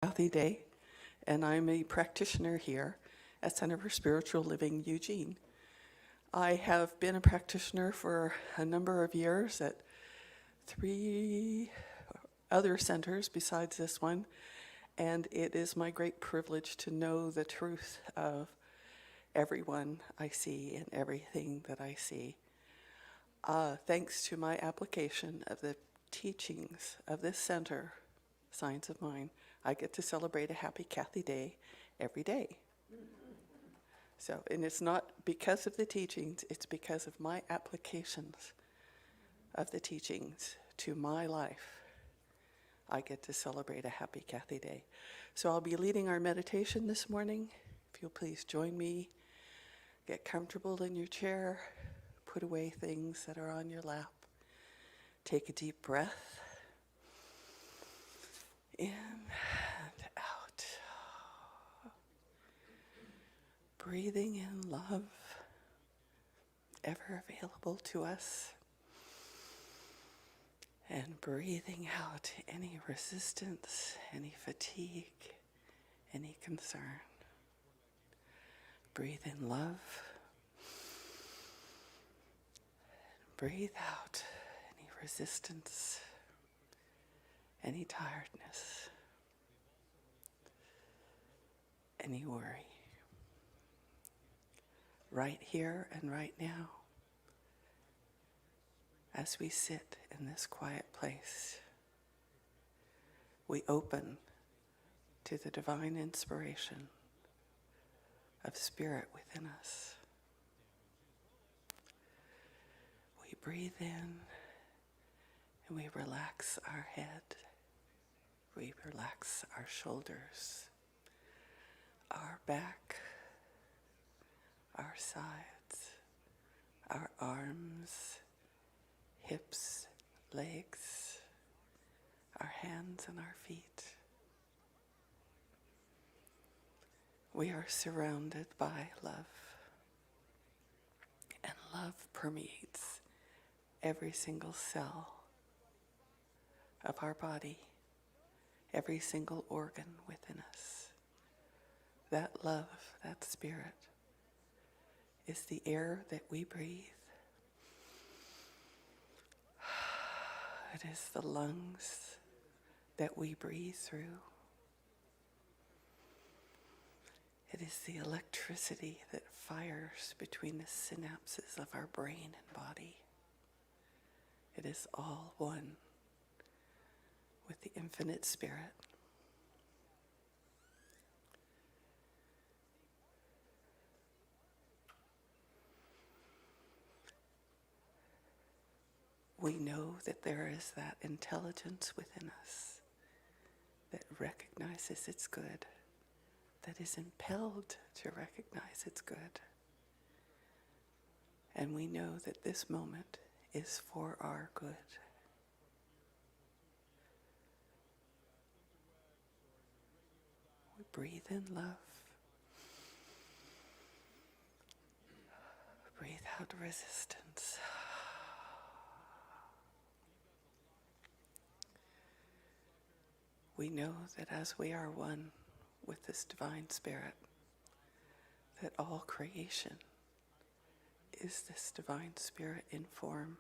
Kathy Day, and I'm a practitioner here at Center for Spiritual Living Eugene. I have been a practitioner for a number of years at 3 other centers besides this one, and it is my great privilege to know the truth of everyone I see and everything that I see. Thanks to my application of the teachings of this center, Science of Mind, I get to celebrate a happy Kathy Day every day. So, and it's not because of the teachings, it's because of my applications of the teachings to my life. I get to celebrate a happy Kathy Day. So I'll be leading our meditation this morning. If you'll please join me, get comfortable in your chair, put away things that are on your lap, take a deep breath, in and out. Breathing in love, ever available to us, and breathing out any resistance, any fatigue, any concern. Breathe in love. Breathe out any resistance, any tiredness, any worry. Right here and right now, as we sit in this quiet place, we open to the divine inspiration of spirit within us. We breathe in and we relax our head. We relax our shoulders, our back, our sides, our arms, hips, legs, our hands and our feet. We are surrounded by love, and love permeates every single cell of our body, every single organ within us. That love, that spirit, is the air that we breathe. It is the lungs that we breathe through. It is the electricity that fires between the synapses of our brain and body. It is all one with the infinite spirit. We know that there is that intelligence within us that recognizes it's good, that is impelled to recognize it's good. And we know that this moment is for our good. We breathe in love. Breathe out resistance. We know that as we are one with this divine spirit, that all creation is this divine spirit in form.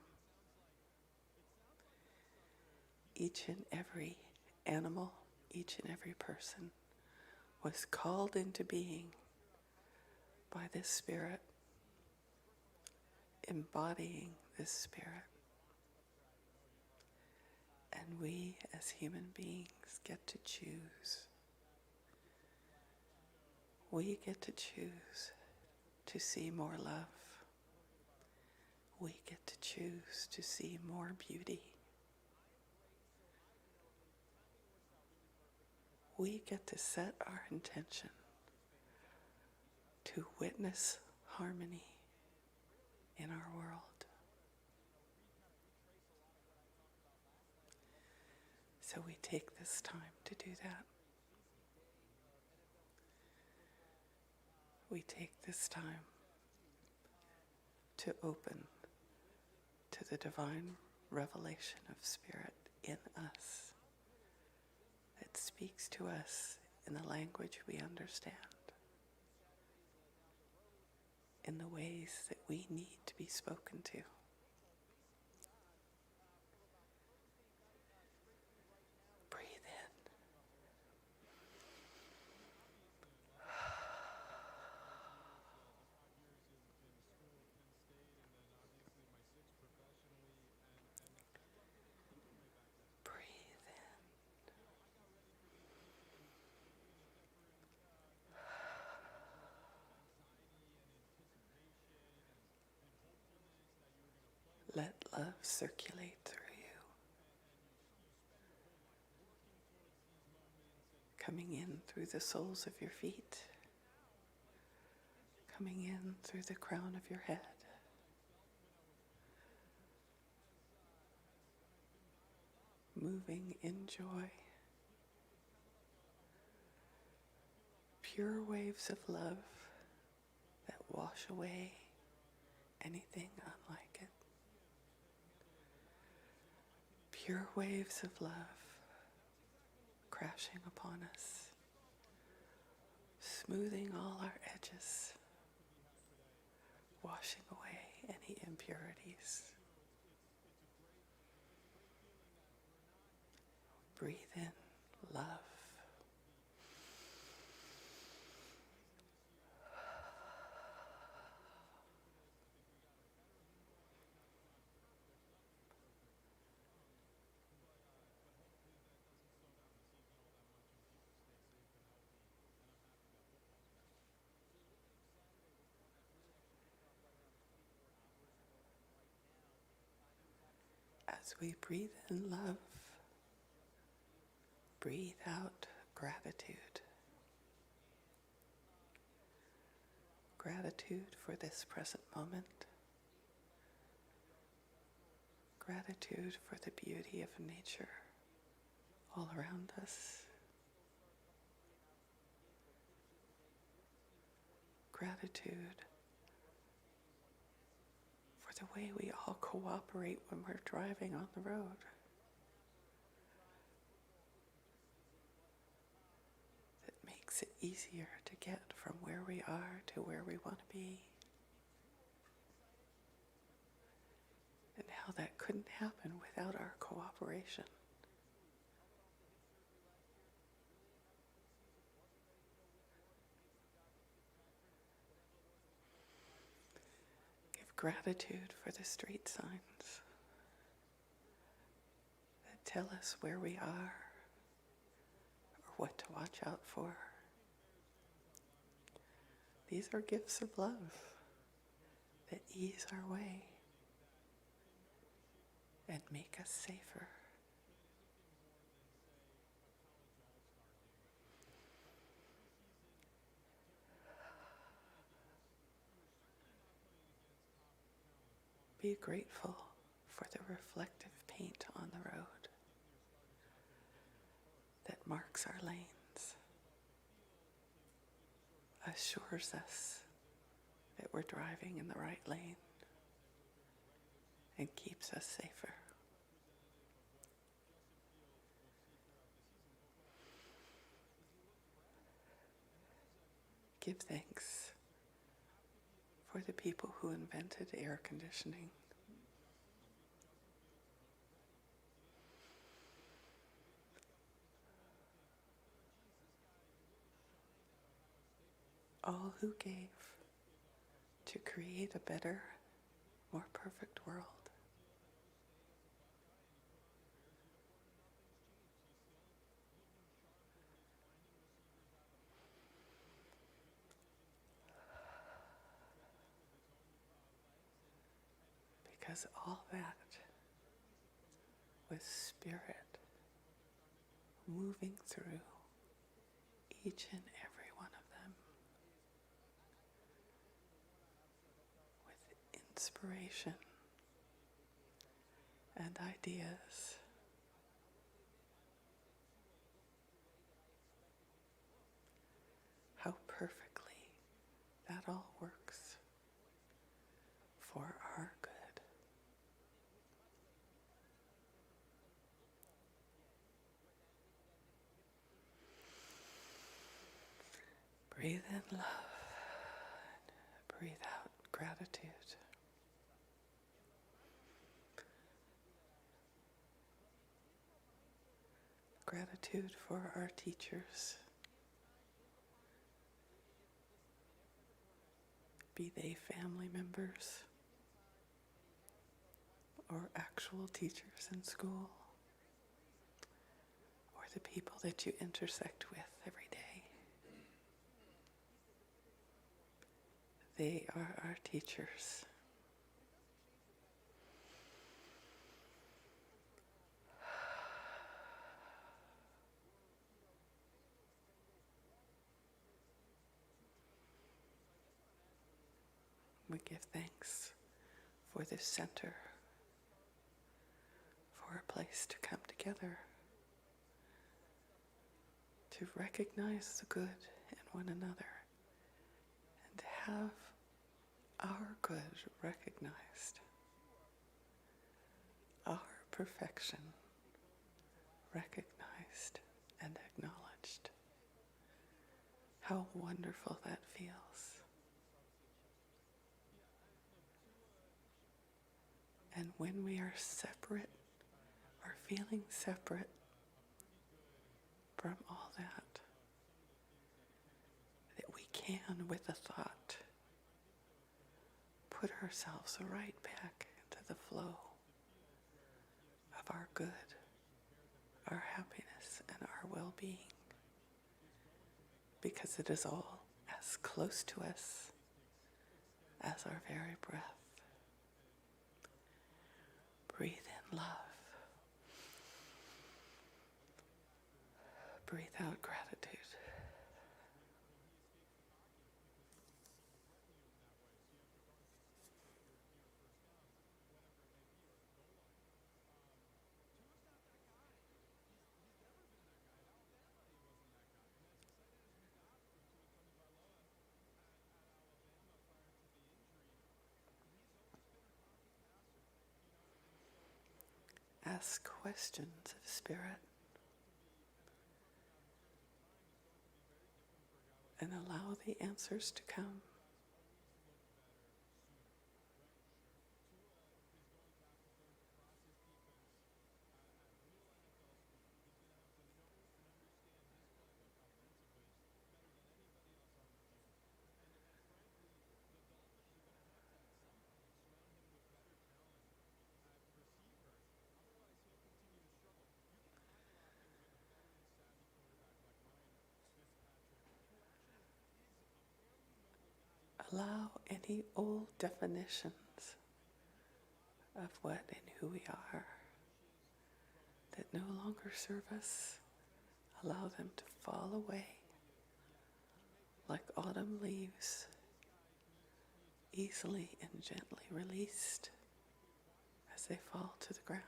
Each and every animal, each and every person was called into being by this spirit, embodying this spirit. And we as human beings get to choose. We get to choose to see more love. We get to choose to see more beauty. We get to set our intention to witness harmony in our world. So we take this time to do that. We take this time to open to the divine revelation of spirit in us that speaks to us in the language we understand, in the ways that we need to be spoken to. Breathe in. Breathe in. Let love circulate through you, coming in through the soles of your feet, coming in through the crown of your head, moving in joy. Pure waves of love that wash away anything unlike it. Pure waves of love crashing upon us, smoothing all our edges, washing away any impurities. Breathe in love. As we breathe in love, breathe out gratitude. Gratitude for this present moment. Gratitude for the beauty of nature all around us. Gratitude for the way we all cooperate when we're driving on the road. That makes it easier to get from where we are to where we want to be. And how that couldn't happen without our cooperation. Give gratitude for the street signs that tell us where we are or what to watch out for. These are gifts of love that ease our way and make us safer. Be grateful for the reflective paint on the road that marks our lanes, assures us that we're driving in the right lane, and keeps us safer. Give thanks for the people who invented air conditioning. All who gave to create a better, more perfect world. Because all that was spirit moving through each and every one of them with inspiration and ideas. How perfectly that all works for our good. Breathe in love. Breathe out gratitude. Gratitude for our teachers, be they family members or actual teachers in school, or the people that you intersect with every day. They are our teachers. We give thanks for this center, for a place to come together, to recognize the good in one another, and to have our good recognized, our perfection recognized and acknowledged. How wonderful that feels. And when we are separate, or feeling separate from all that, that we can, with a thought, put ourselves right back into the flow of our good, our happiness, and our well-being, because it is all as close to us as our very breath. Breathe in love. Breathe out gratitude. Ask questions of Spirit and allow the answers to come. Allow any old definitions of what and who we are that no longer serve us, allow them to fall away like autumn leaves, easily and gently released as they fall to the ground.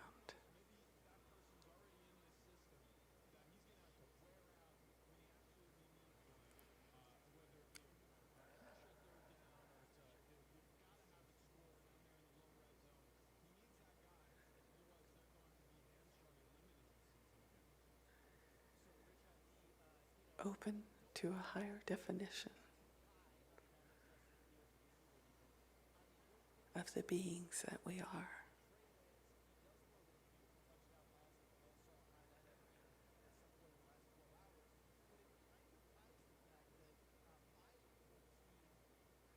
Open to a higher definition of the beings that we are.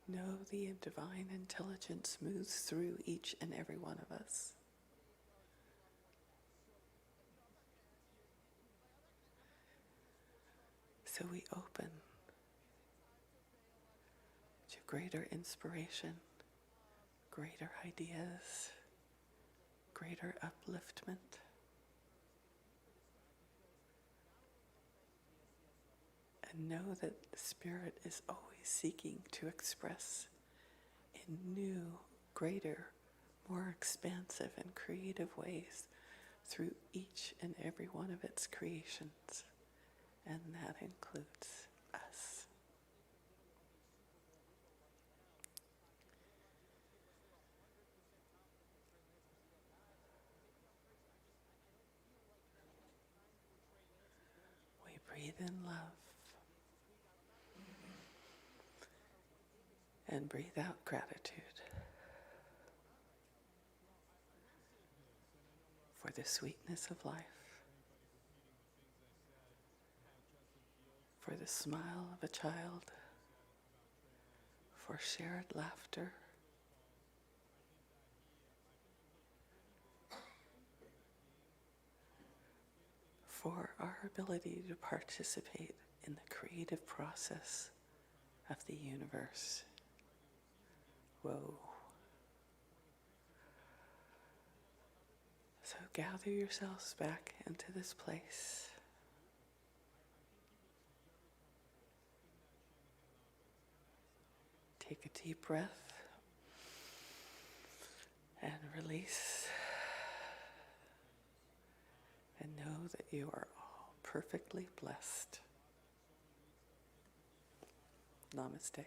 Know the divine intelligence moves through each and every one of us. So we open to greater inspiration, greater ideas, greater upliftment. And know that the Spirit is always seeking to express in new, greater, more expansive and creative ways through each and every one of its creations. And that includes us. We breathe in love. And breathe out gratitude for the sweetness of life, for the smile of a child, for shared laughter, for our ability to participate in the creative process of the universe. Whoa. So gather yourselves back into this place. Take a deep breath and release. And know that you are all perfectly blessed. Namaste.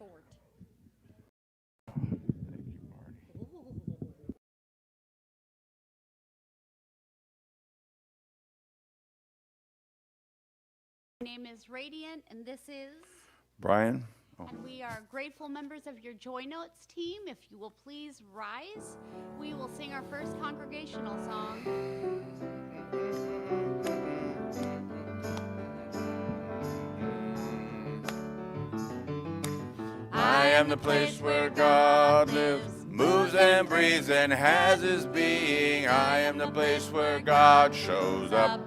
short. My name is Radiant, and this is Brian? Oh. And we are grateful members of your Joy Notes team. If you will please rise, we will sing our first congregational song. I am the place where God lives, moves and breathes and has his being. I am the place where God shows up.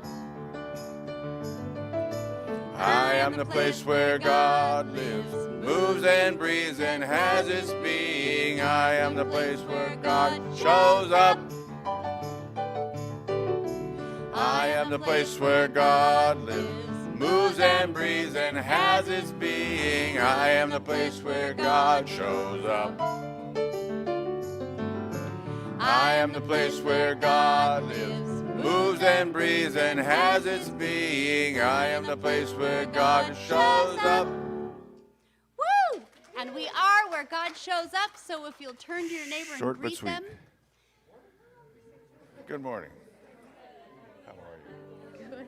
I am the place where God lives, moves and breathes and has his being. I am the place where God shows up. I am the place where God lives, moves and breathes and has its being. I am the place where God shows up. I am the place where God lives, moves and breathes and has its being. I am the place where God shows up. Woo! And we are where God shows up, so if you'll turn to your neighbor Short and but greet sweet. them. Good morning. How are you? Good.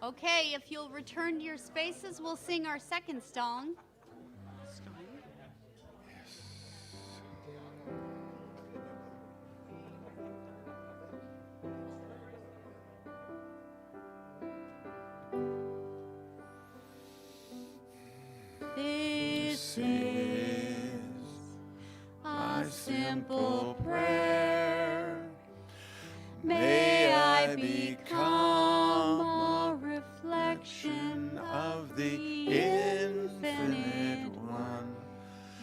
Okay, if you'll return to your spaces, we'll sing our second song. This is a simple prayer. May I become a reflection Of the infinite one.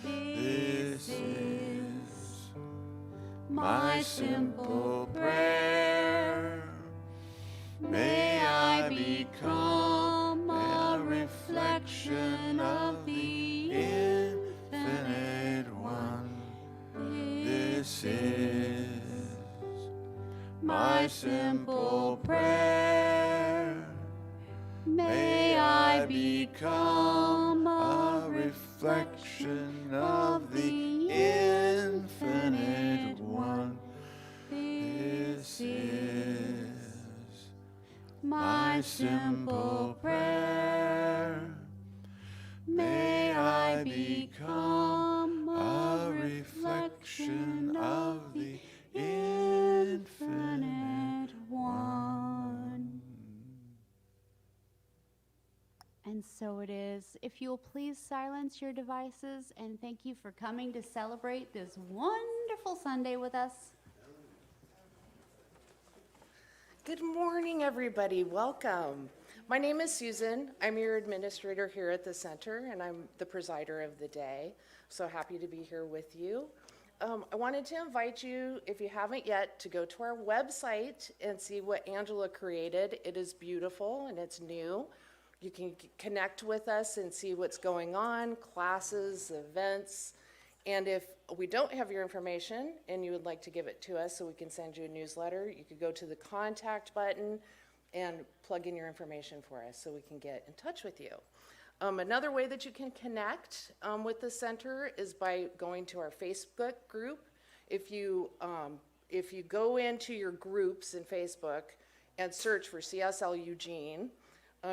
This is my simple prayer. May I become a reflection of the infinite one. This is my simple prayer. May I become a reflection of the infinite one. This is my simple prayer. May I become a reflection of the infinite one. And so it is. If you will please silence your devices, and thank you for coming to celebrate this wonderful Sunday with us. Good morning, everybody. Welcome. My name is Susan. I'm your administrator here at the center, and I'm the presider of the day. So happy to be here with you. I wanted to invite you, if you haven't yet, to go to our website and see what Angela created. It is beautiful and it's new. You can connect with us and see what's going on, classes, events. And if we don't have your information and you would like to give it to us so we can send you a newsletter, you could go to the contact button and plug in your information for us so we can get in touch with you. Another way that you can connect with the center is by going to our Facebook group. If you go into your groups in Facebook and search for CSL Eugene,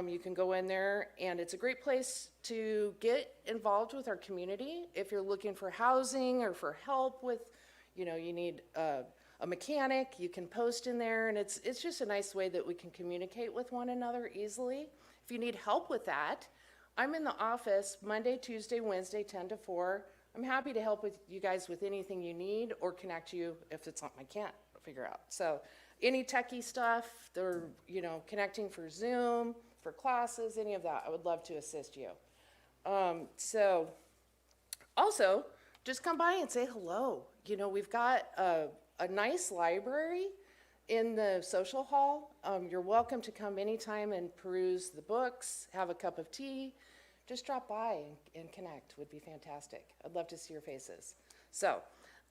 you can go in there, and it's a great place to get involved with our community. If you're looking for housing or for help with, you need a mechanic, you can post in there, and it's just a nice way that we can communicate with one another easily. If you need help with that, I'm in the office Monday, Tuesday, Wednesday, 10 to 4. I'm happy to help with you guys with anything you need or connect you if it's something I can't figure out. So any techie stuff, or connecting for Zoom, for classes, any of that, I would love to assist you. So also, just come by and say hello. We've got a nice library in the social hall. You're welcome to come anytime and peruse the books, have a cup of tea. Just drop by and connect would be fantastic. I'd love to see your faces. So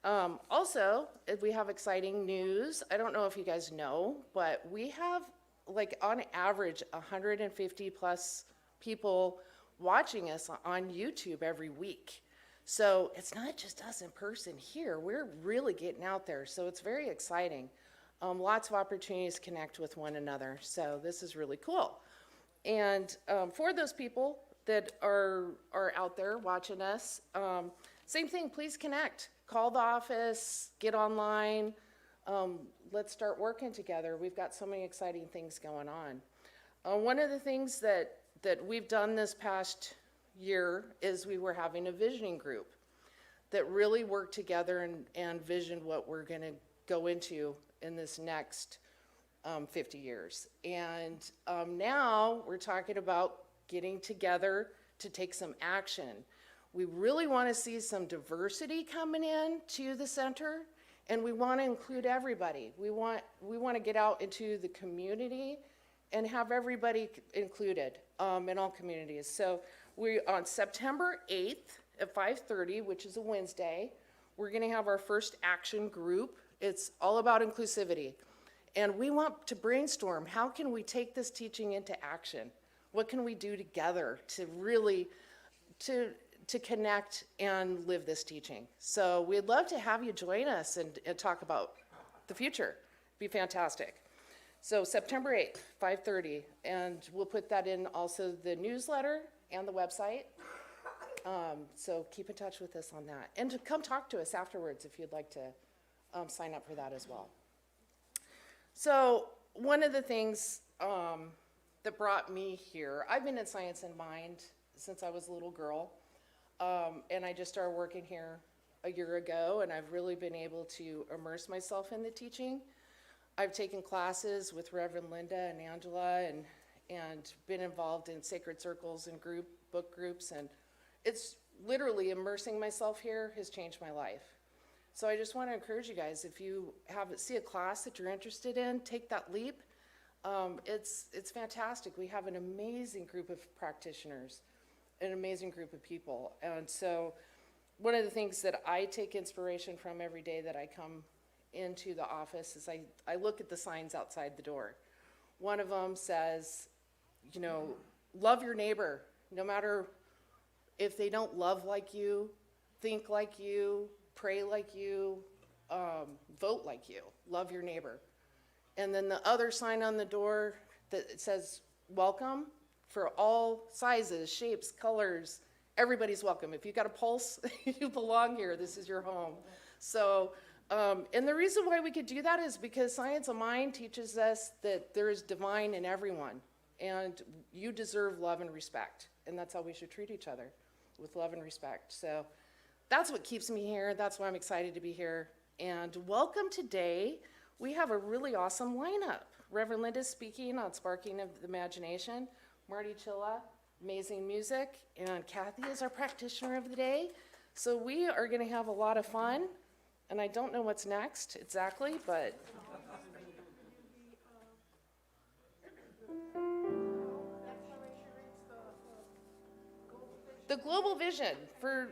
Also, we have exciting news. I don't know if you guys know, but we have, like, on average, 150 plus people watching us on YouTube every week. So it's not just us in person here. We're really getting out there. So it's very exciting. Lots of opportunities to connect with one another. So this is really cool. And for those people that are out there watching us, same thing, please connect. Call the office, get online. Let's start working together. We've got so many exciting things going on. One of the things that we've done this past year is we were having a visioning group that really worked together and visioned what we're going to go into in this next 50 years. And now we're talking about getting together to take some action. We really want to see some diversity coming in to the center, and we want to include everybody. We want to get out into the community and have everybody included in all communities. So we on September 8th at 5:30, which is a Wednesday, we're going to have our first action group. It's all about inclusivity. And we want to brainstorm, how can we take this teaching into action? What can we do together to really, to connect and live this teaching? So we'd love to have you join us and talk about the future. It'd be fantastic. So September 8th, 5:30, and we'll put that in also the newsletter and the website. So keep in touch with us on that. And to come talk to us afterwards if you'd like to sign up for that as well. So one of the things that brought me here, I've been in Science in Mind since I was a little girl, and I just started working here a year ago, and I've really been able to immerse myself in the teaching. I've taken classes with Reverend Linda and Angela and been involved in sacred circles and book groups, and it's literally immersing myself here has changed my life. So I just want to encourage you guys, if you see a class that you're interested in, take that leap. It's fantastic. We have an amazing group of practitioners, an amazing group of people. And so one of the things that I take inspiration from every day that I come into the office is I look at the signs outside the door. One of them says, you know, love your neighbor, no matter if they don't love like you, think like you, pray like you, vote like you, love your neighbor. And then the other sign on the door that says welcome for all sizes, shapes, colors, everybody's welcome. If you've got a pulse, you belong here, this is your home. So, and the reason why we could do that is because Science of Mind teaches us that there is divine in everyone, and you deserve love and respect, and that's how we should treat each other, with love and respect. So that's what keeps me here. That's why I'm excited to be here. And welcome today. We have a really awesome lineup. Reverend Linda's speaking on Sparking of the Imagination. Marty Csle, amazing music. And Kathy is our practitioner of the day. So we are going to have a lot of fun. And I don't know what's next exactly, but the global vision for,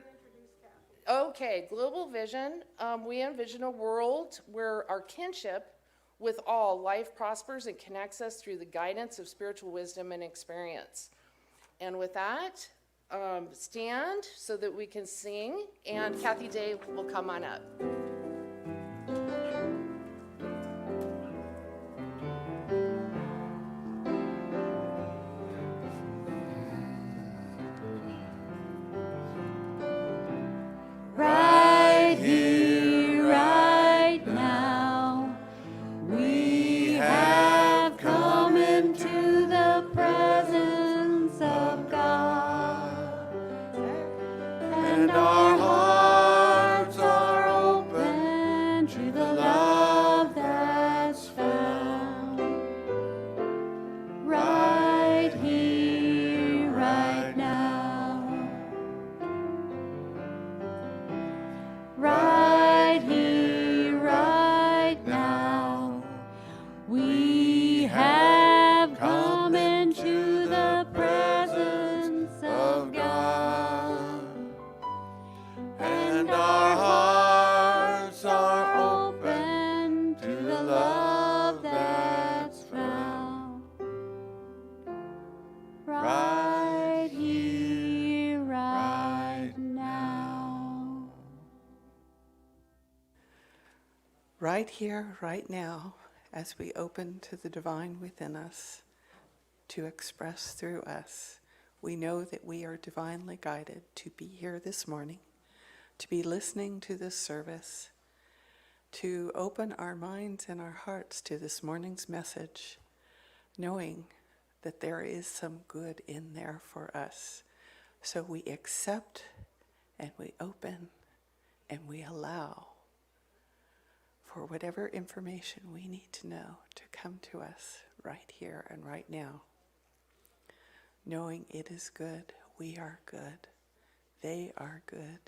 okay, global vision, we envision a world where our kinship with all life prospers and connects us through the guidance of spiritual wisdom and experience. And with that, stand so that we can sing, and Kathy Day will come on up. Right here, right now, we have come into the presence of God, and our hearts are open right here, right now, as we open to the divine within us to express through us. We know that we are divinely guided to be here this morning, to be listening to this service, to open our minds and our hearts to this morning's message, knowing that there is some good in there for us. So we accept and we open and we allow for whatever information we need to know to come to us right here and right now. Knowing it is good, we are good, they are good.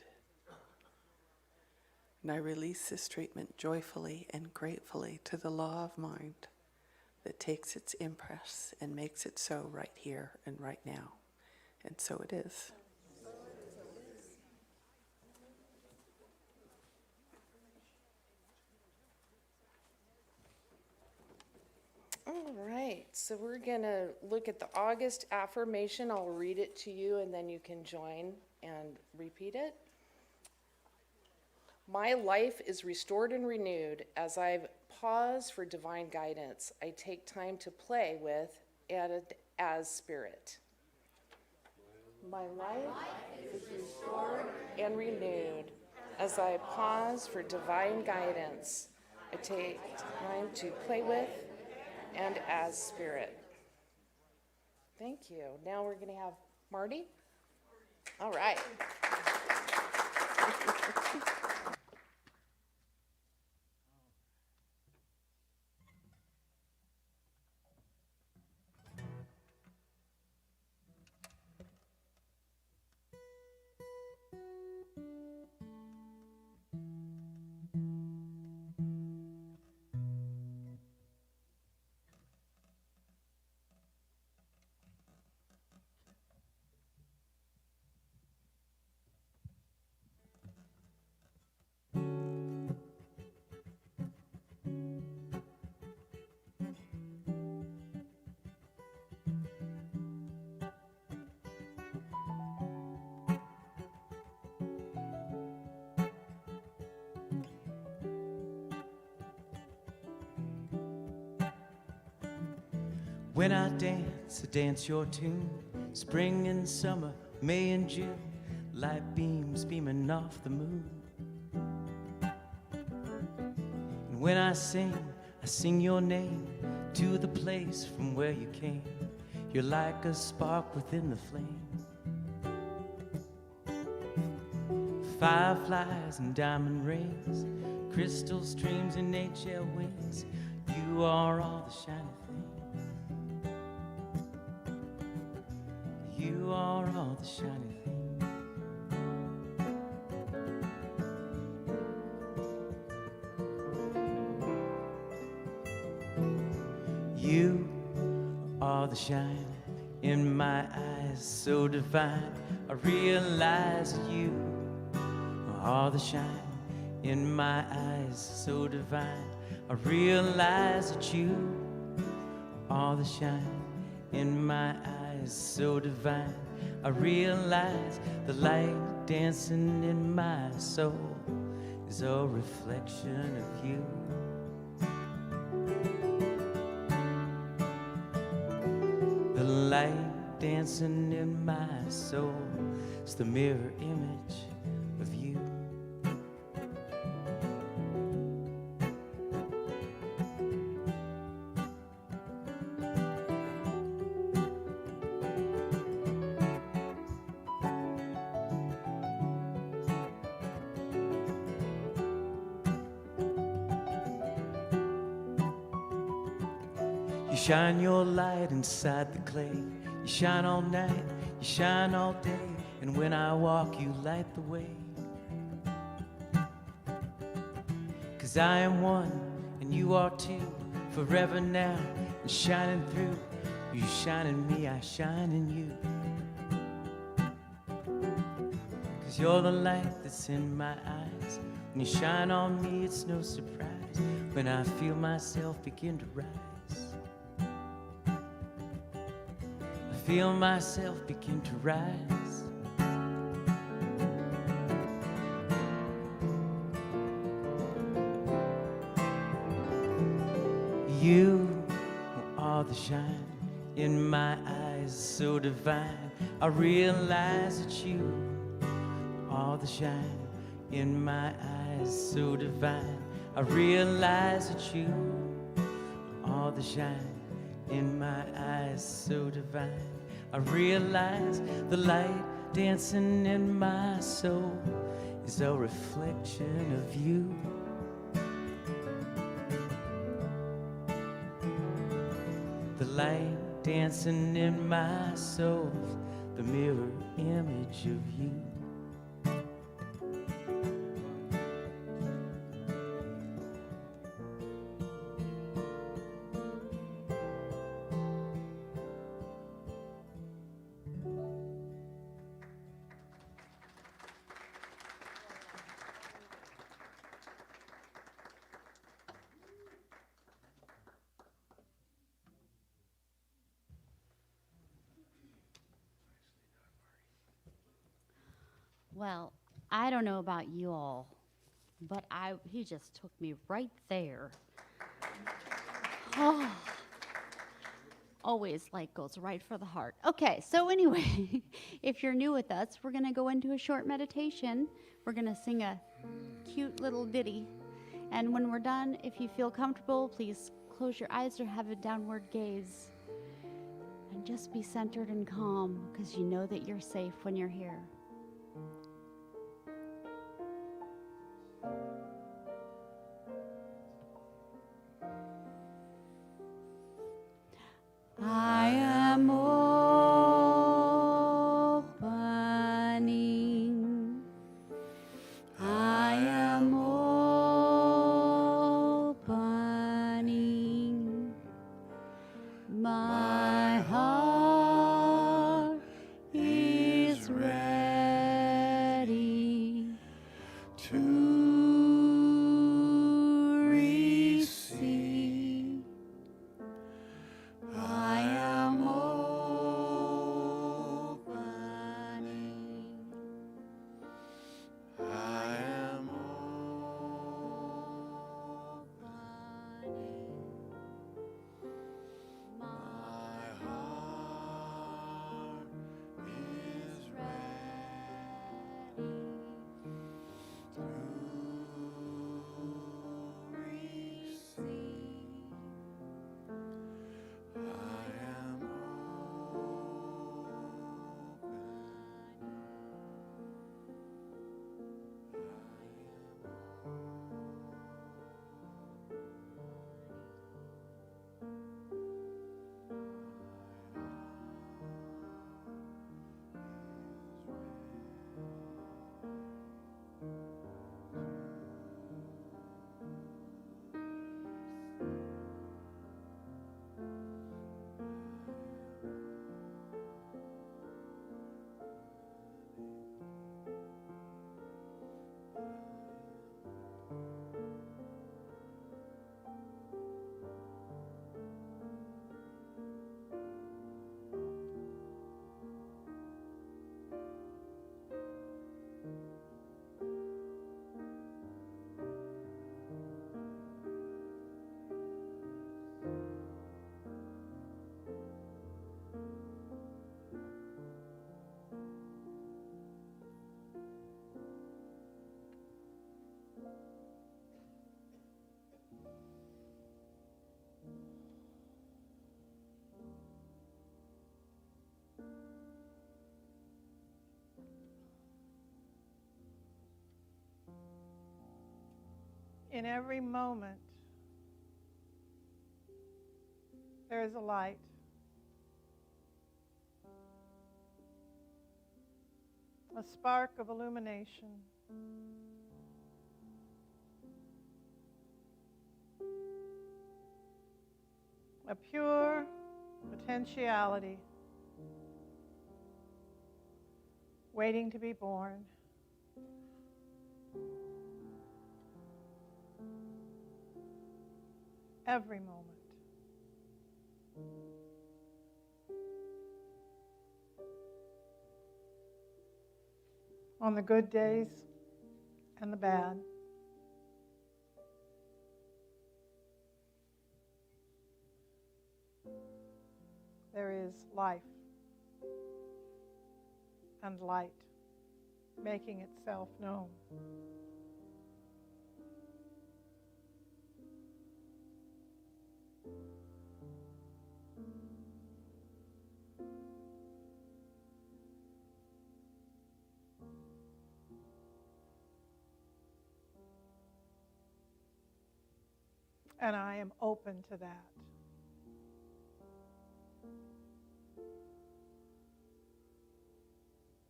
And I release this treatment joyfully and gratefully to the law of mind that takes its impress and makes it so right here and right now. And so it is. All right, so we're going to look at the August affirmation. I'll read it to you and then you can join and repeat it. My life is restored and renewed as I've paused for divine guidance. I take time to play with and as spirit. My life is restored and renewed as I pause for divine guidance. I take time to play with and as spirit. Thank you. Now we're going to have Marty. All right. When I dance your tune. Spring and summer, May and June, light beams beaming off the moon. And when I sing your name to the place from where you came. You're like a spark within the flame. Fireflies and diamond rings, crystal streams and nature wings. You are all the shiny things. You are all the shiny things. You are the shine in my eyes, so divine. I realize that you are the shine in my eyes, so divine. I realize that you are the shine in my eyes, so divine. I realize the light dancing in my soul is a reflection of you. The light dancing in my soul is the mirror image of you. You shine your light inside the clay. You shine all night, you shine all day. And when I walk, you light the way. 'Cause I am one, and you are too. Forever now, and shining through. You shine in me, I shine in you. 'Cause you're the light that's in my eyes. When you shine on me, it's no surprise when I feel myself begin to rise. Feel myself begin to rise. You are the shine in my eyes, so divine. I realize that you are the shine in my eyes, so divine. I realize that you are the shine in my eyes, so divine. I realize the light dancing in my soul is a reflection of you. The light dancing in my soul, the mirror image of you. Well, I don't know about you all, but he just took me right there. Oh, always like goes right for the heart. Okay, so anyway, if you're new with us, we're going to go into a short meditation. We're going to sing a cute little ditty. And when we're done, if you feel comfortable, please close your eyes or have a downward gaze. And just be centered and calm, because you know that you're safe when you're here. I am opening. I am opening. My heart is ready to receive. I am opening. I am Opening. My heart is ready to receive. I am In every moment, there is a light. A spark of illumination. A pure potentiality waiting to be born. Every moment. On the good days and the bad. there is life and light making itself known. And I am open to that.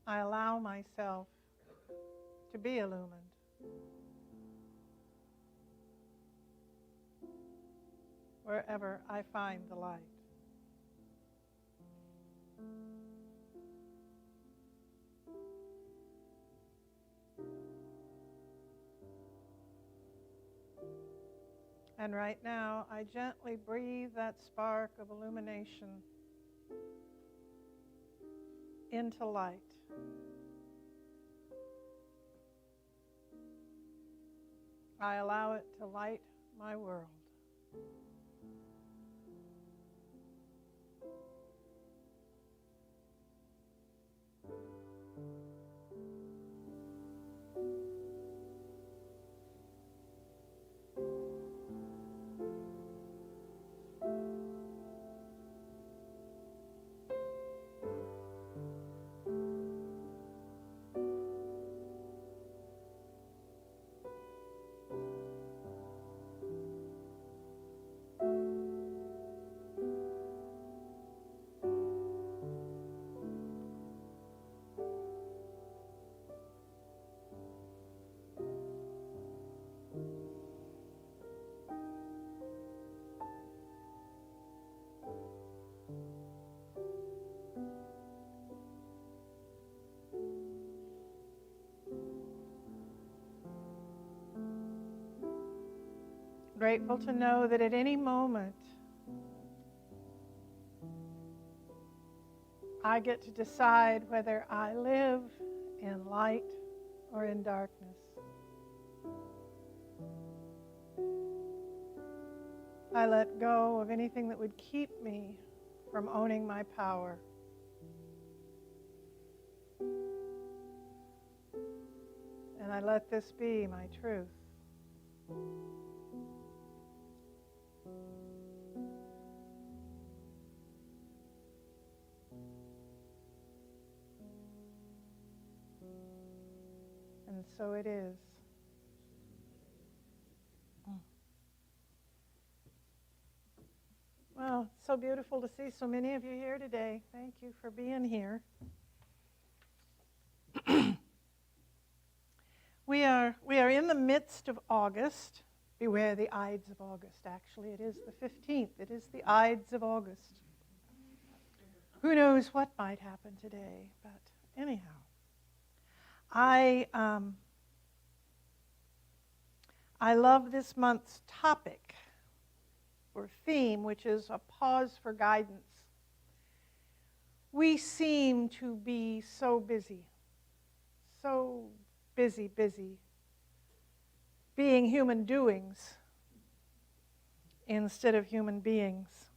I allow myself to be illumined. Wherever I find the light. And right now, I gently breathe that spark of illumination into light. I allow it to light my world. Grateful to know that at any moment I get to decide whether I live in light or in darkness. I let go of anything that would keep me from owning my power. And I let this be my truth. And so it is. Well, it's so beautiful to see so many of you here today. Thank you for being here. We are in the midst of August. Beware the Ides of August. Actually, it is the 15th. It is the Ides of August. Who knows what might happen today, but anyhow. I love this month's topic or theme, which is a pause for guidance. We seem to be so busy being human doings instead of human beings.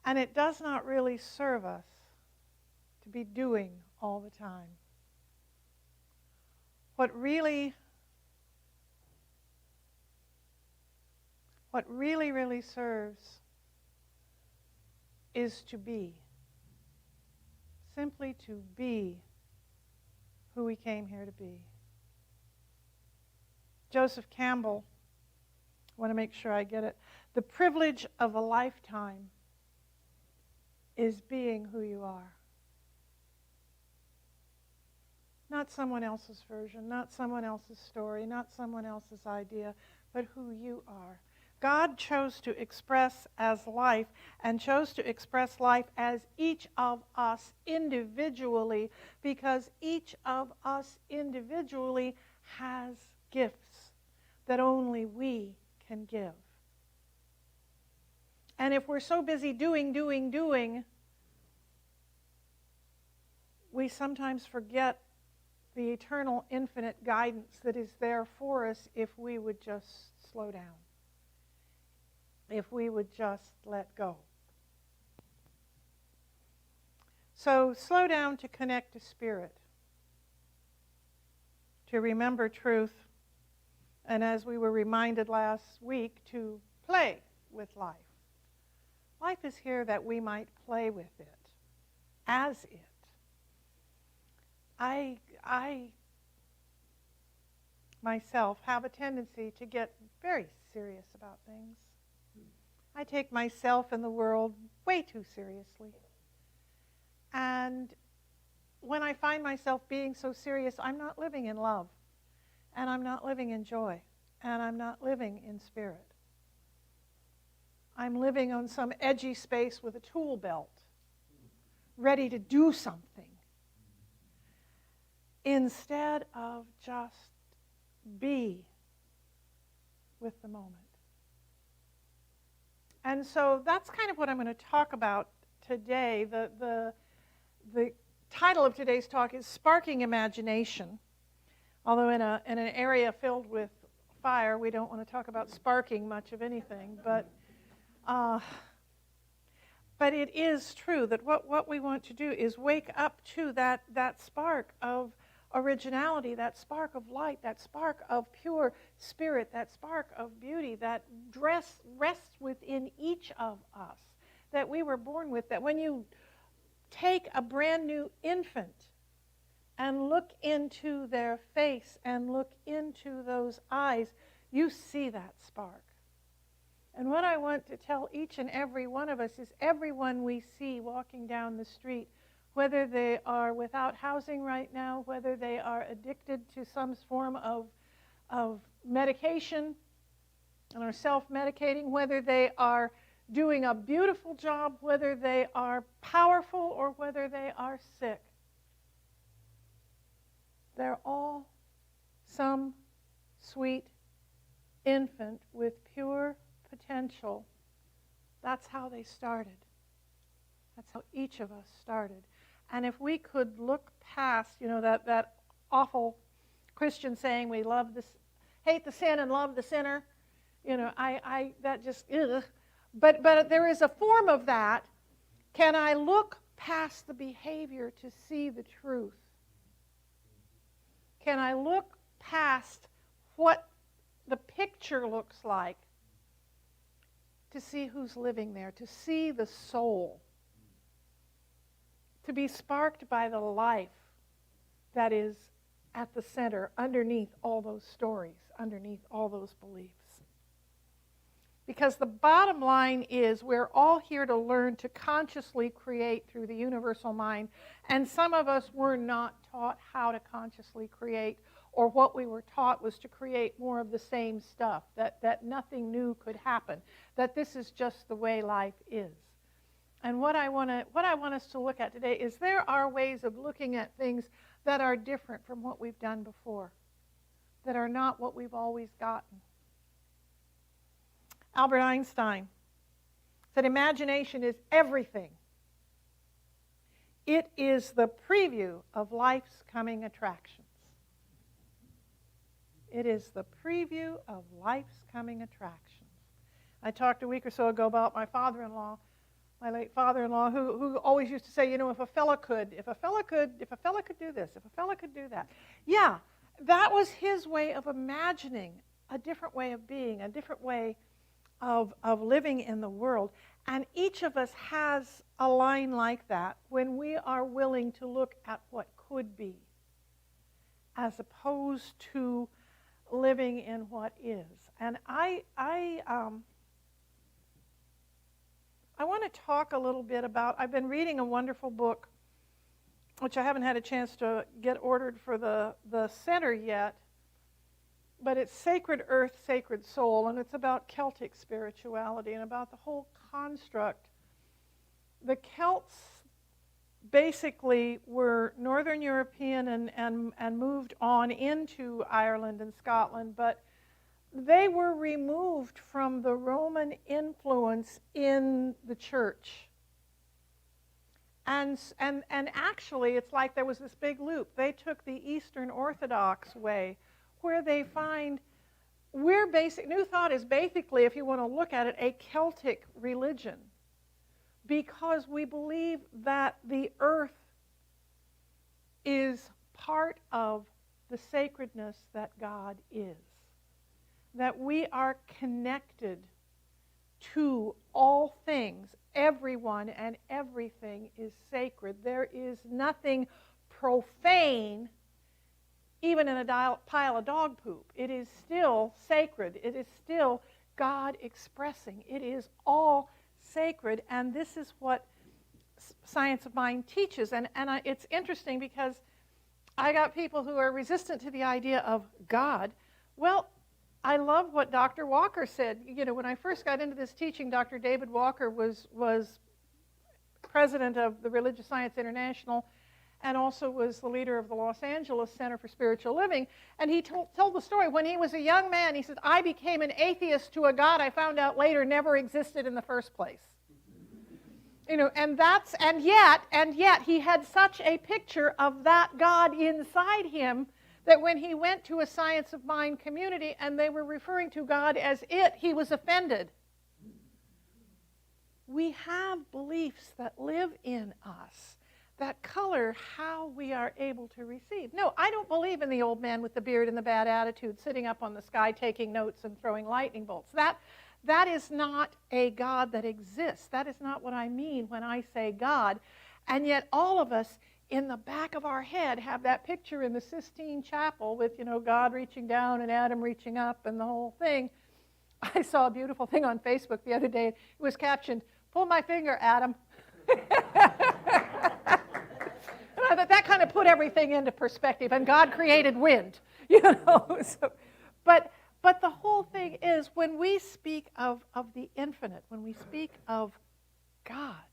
And it does not really serve us to be doing all the time. What really serves is to be. Simply to be who we came here to be. Joseph Campbell, I want to make sure I get it. The privilege of a lifetime is being who you are. Not someone else's version, not someone else's story, not someone else's idea, but who you are. God chose to express as life and chose to express life as each of us individually because each of us individually has gifts that only we can give. And if we're so busy doing, we sometimes forget the eternal, infinite guidance that is there for us if we would just slow down. if we would just let go. So slow down to connect to spirit, to remember truth, and as we were reminded last week, to play with life. Life is here that we might play with it, as it. I myself have a tendency to get very serious about things. I take myself and the world way too seriously. And when I find myself being so serious, I'm not living in love, and I'm not living in joy, and I'm not living in spirit. I'm living on some edgy space with a tool belt, ready to do something, instead of just be with the moment. And so that's kind of what I'm going to talk about today. The title of today's talk is Sparking Imagination. Although in an area filled with fire, we don't want to talk about sparking much of anything. But it is true that what we want to do is wake up to that spark of originality, that spark of light, that spark of pure spirit, that spark of beauty that rests within each of us, that we were born with. That when you take a brand new infant and look into their face and look into those eyes, you see that spark. And what I want to tell each and every one of us is everyone we see walking down the street, whether they are without housing right now, whether they are addicted to some form of medication and are self-medicating, whether they are doing a beautiful job, whether they are powerful or whether they are sick. They're all some sweet infant with pure potential. That's how they started. That's how each of us started. And if we could look past, that awful Christian saying, we hate the sin and love the sinner, that just, ugh. But there is a form of that. Can I look past the behavior to see the truth? Can I look past what the picture looks like to see who's living there, to see the soul, to be sparked by the life that is at the center, underneath all those stories, underneath all those beliefs? Because the bottom line is we're all here to learn to consciously create through the universal mind, and some of us were not taught how to consciously create, or what we were taught was to create more of the same stuff, that nothing new could happen, that this is just the way life is. And what I want us to look at today is there are ways of looking at things that are different from what we've done before, that are not what we've always gotten. Albert Einstein said, imagination is everything. It is the preview of life's coming attractions. It is the preview of life's coming attractions. I talked a week or so ago about my father-in-law, my late father-in-law, who always used to say, if a fella could do this, if a fella could do that. Yeah, that was his way of imagining a different way of being, a different way of living in the world. And each of us has a line like that when we are willing to look at what could be, as opposed to living in what is. And I want to talk a little bit about, I've been reading a wonderful book, which I haven't had a chance to get ordered for the center yet, but it's Sacred Earth, Sacred Soul, and it's about Celtic spirituality and about the whole construct. The Celts basically were Northern European and moved on into Ireland and Scotland, but they were removed from the Roman influence in the church. And actually, it's like there was this big loop. They took the Eastern Orthodox way, where they find New Thought is basically, if you want to look at it, a Celtic religion, because we believe that the earth is part of the sacredness that God is, that we are connected to all things. Everyone and everything is sacred. There is nothing profane, even in a pile of dog poop. It is still sacred. It is still God expressing. It is all sacred, and this is what Science of Mind teaches. And it's interesting because I got people who are resistant to the idea of God. Well, I love what Dr. Walker said. You know, when I first got into this teaching, Dr. David Walker was president of the Religious Science International and also was the leader of the Los Angeles Center for Spiritual Living. And he told the story. When he was a young man, he said, I became an atheist to a God I found out later never existed in the first place. You know, and yet he had such a picture of that God inside him that when he went to a Science of Mind community and they were referring to God as it, he was offended. We have beliefs that live in us that color how we are able to receive. No, I don't believe in the old man with the beard and the bad attitude sitting up on the sky taking notes and throwing lightning bolts. That is not a God that exists. That is not what I mean when I say God. And yet all of us in the back of our head have that picture in the Sistine Chapel with, you know, God reaching down and Adam reaching up and the whole thing. I saw a beautiful thing on Facebook the other day. It was captioned, "Pull my finger, Adam." That kind of put everything into perspective, and God created wind, you know. So, but the whole thing is, when we speak of the infinite, when we speak of God,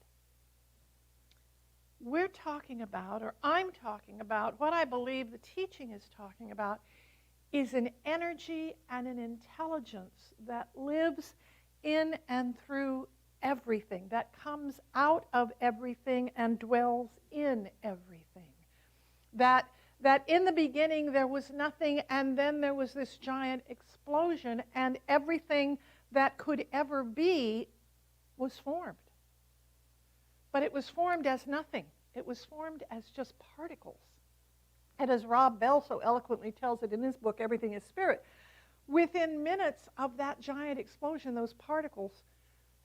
we're talking about, or I'm talking about, what I believe the teaching is talking about, is an energy and an intelligence that lives in and through everything, that comes out of everything and dwells in everything. That in the beginning there was nothing, and then there was this giant explosion, and everything that could ever be was formed. But it was formed as nothing. It was formed as just particles. And as Rob Bell so eloquently tells it in his book, Everything is Spirit, within minutes of that giant explosion, those particles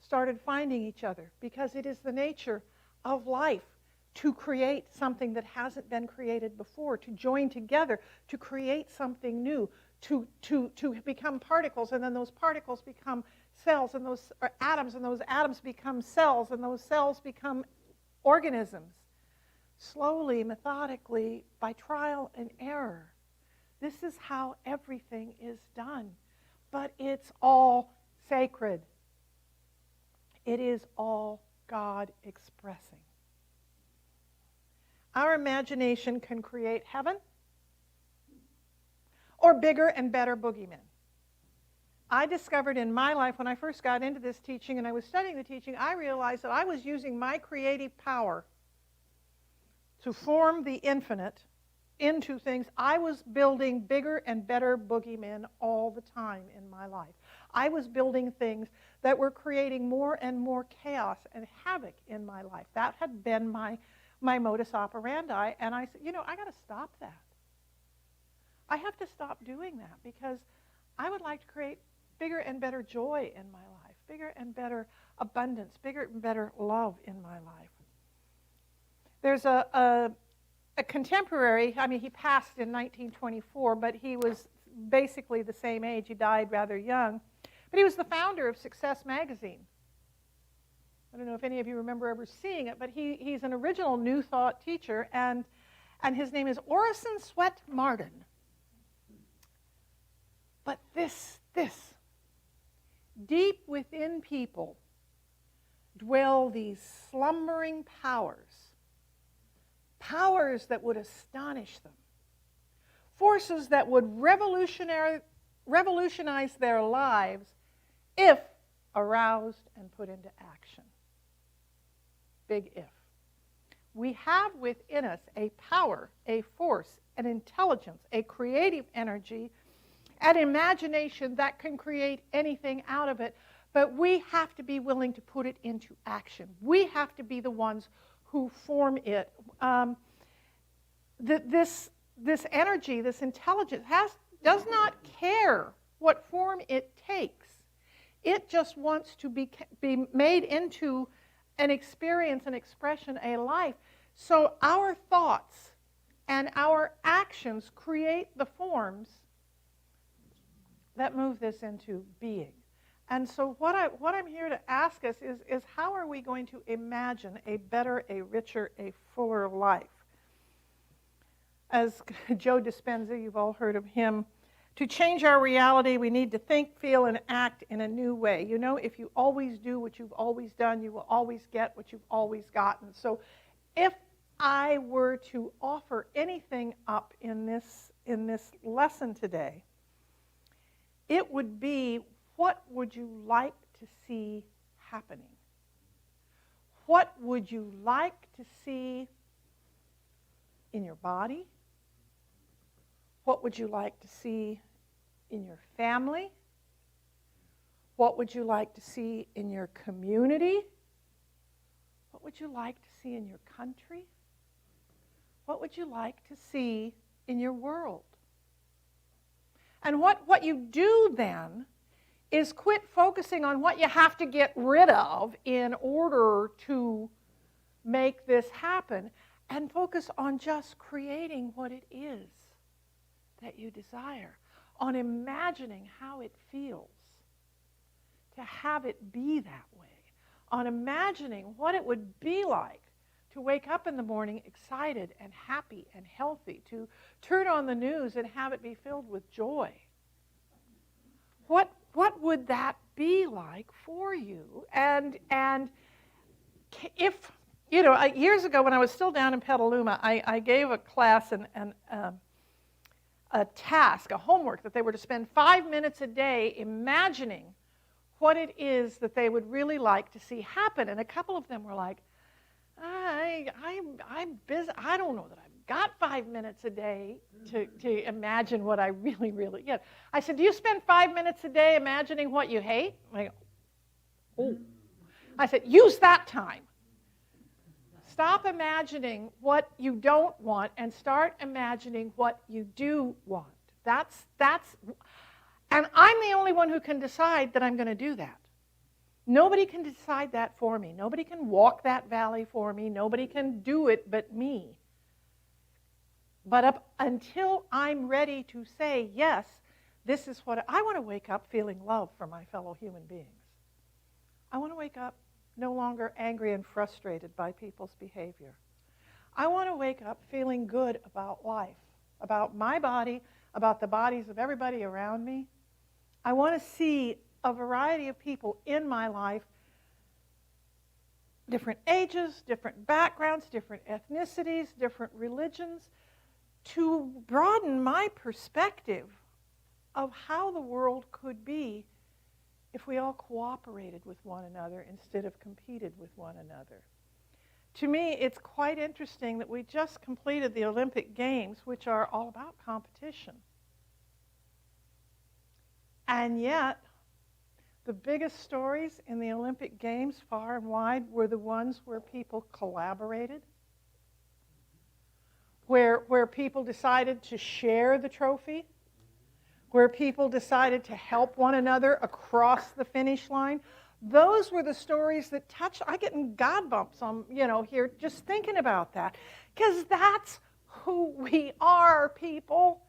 started finding each other, because it is the nature of life to create something that hasn't been created before, to join together, to create something new, to become particles, and then those particles become cells, and those are atoms, and those atoms become cells, and those cells become organisms. Slowly, methodically, by trial and error. This is how everything is done. But it's all sacred. It is all God expressing. Our imagination can create heaven or bigger and better boogeymen. I discovered in my life, when I first got into this teaching and I was studying the teaching, I realized that I was using my creative power to form the infinite into things. I was building bigger and better boogeymen all the time in my life. I was building things that were creating more and more chaos and havoc in my life. That had been my modus operandi, and I said, you know, I got to stop that. I have to stop doing that, because I would like to create bigger and better joy in my life, bigger and better abundance, bigger and better love in my life. There's a contemporary, I mean, he passed in 1924, but he was basically the same age. He died rather young. But he was the founder of Success Magazine. I don't know if any of you remember ever seeing it, but he's an original New Thought teacher, and his name is Orison Swett Marden. But this, deep within people dwell these slumbering powers that would astonish them, forces that would revolutionize their lives if aroused and put into action. Big if. We have within us a power, a force, an intelligence, a creative energy, an imagination that can create anything out of it, but we have to be willing to put it into action. We have to be the ones who form it. This energy, this intelligence, does not care what form it takes. It just wants to be made into an experience, an expression, a life. So our thoughts and our actions create the forms that move this into being. And so what I'm here to ask us is how are we going to imagine a better, a richer, a fuller life? As Joe Dispenza, you've all heard of him, to change our reality, we need to think, feel, and act in a new way. You know, if you always do what you've always done, you will always get what you've always gotten. So if I were to offer anything up in this lesson today, it would be, what would you like to see happening? What would you like to see in your body? What would you like to see in your family? What would you like to see in your community? What would you like to see in your country? What would you like to see in your world? And what you do then is quit focusing on what you have to get rid of in order to make this happen, and focus on just creating what it is that you desire, on imagining how it feels to have it be that way, on imagining what it would be like to wake up in the morning excited and happy and healthy, to turn on the news and have it be filled with joy. What would that be like for you? And if, you know, years ago when I was still down in Petaluma, I gave a class and a task, a homework, that they were to spend 5 minutes a day imagining what it is that they would really like to see happen. And a couple of them were like, I'm busy. I don't know that I've got 5 minutes a day to imagine what I really, really get. I said, do you spend 5 minutes a day imagining what you hate? I go, oh. I said, use that time. Stop imagining what you don't want and start imagining what you do want. That's, and I'm the only one who can decide that I'm going to do that. Nobody can decide that for me. Nobody can walk that valley for me. Nobody can do it but me. But up until I'm ready to say, yes, this is what I want to wake up feeling love for my fellow human beings. I want to wake up no longer angry and frustrated by people's behavior. I want to wake up feeling good about life, about my body, about the bodies of everybody around me. I want to see a variety of people in my life, different ages, different backgrounds, different ethnicities, different religions, to broaden my perspective of how the world could be if we all cooperated with one another instead of competed with one another. To me, it's quite interesting that we just completed the Olympic Games, which are all about competition. And yet, the biggest stories in the Olympic Games, far and wide, were the ones where people collaborated, where people decided to share the trophy, where people decided to help one another across the finish line. Those were the stories that touched. I'm getting God bumps on, here just thinking about that, because that's who we are, people.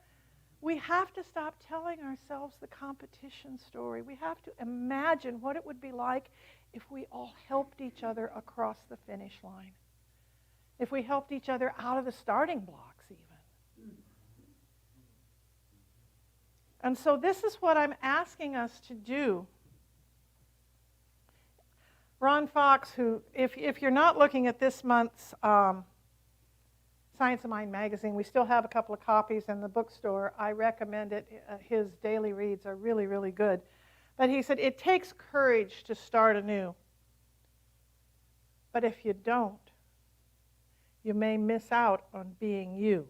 We have to stop telling ourselves the competition story. We have to imagine what it would be like if we all helped each other across the finish line, if we helped each other out of the starting blocks even. And so this is what I'm asking us to do. Ron Fox, who, if you're not looking at this month's Science of Mind magazine, we still have a couple of copies in the bookstore. I recommend it. His daily reads are really, really good. But he said, it takes courage to start anew. But if you don't, you may miss out on being you.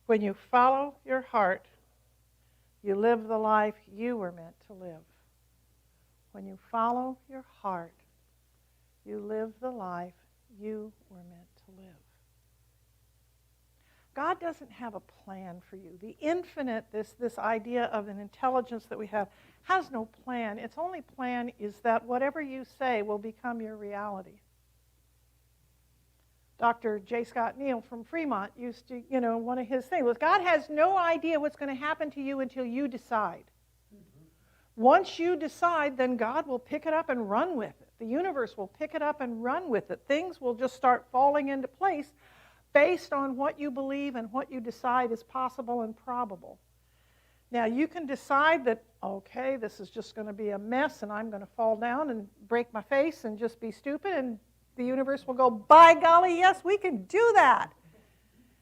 When you follow your heart, You live the life you were meant to live. When you follow your heart, you live the life you were meant to live. God doesn't have a plan for you. The infinite, this idea of an intelligence that we have, has no plan. Its only plan is that whatever you say will become your reality. Dr. J. Scott Neal from Fremont used to, one of his things was, God has no idea what's going to happen to you until you decide. Once you decide, then God will pick it up and run with it. The universe will pick it up and run with it. Things will just start falling into place based on what you believe and what you decide is possible and probable. Now, you can decide that, okay, this is just going to be a mess and I'm going to fall down and break my face and just be stupid, and the universe will go, by golly, yes, we can do that.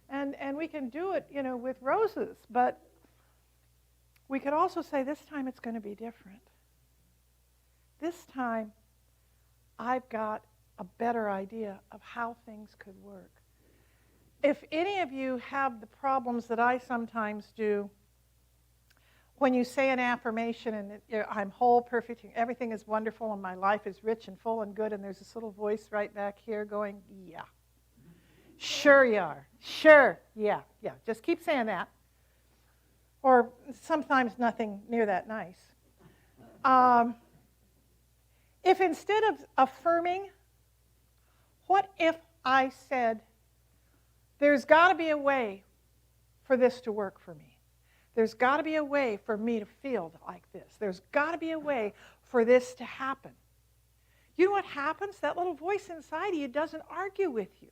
And we can do it, with roses. But we could also say, this time it's going to be different. This time, I've got a better idea of how things could work. If any of you have the problems that I sometimes do, when you say an affirmation and I'm whole, perfect, everything is wonderful, and my life is rich and full and good, and there's this little voice right back here going, yeah. Sure you are. Sure. Yeah. Just keep saying that. Or sometimes nothing near that nice. If instead of affirming, what if I said, there's got to be a way for this to work for me. There's got to be a way for me to feel like this. There's got to be a way for this to happen. You know what happens? That little voice inside of you doesn't argue with you.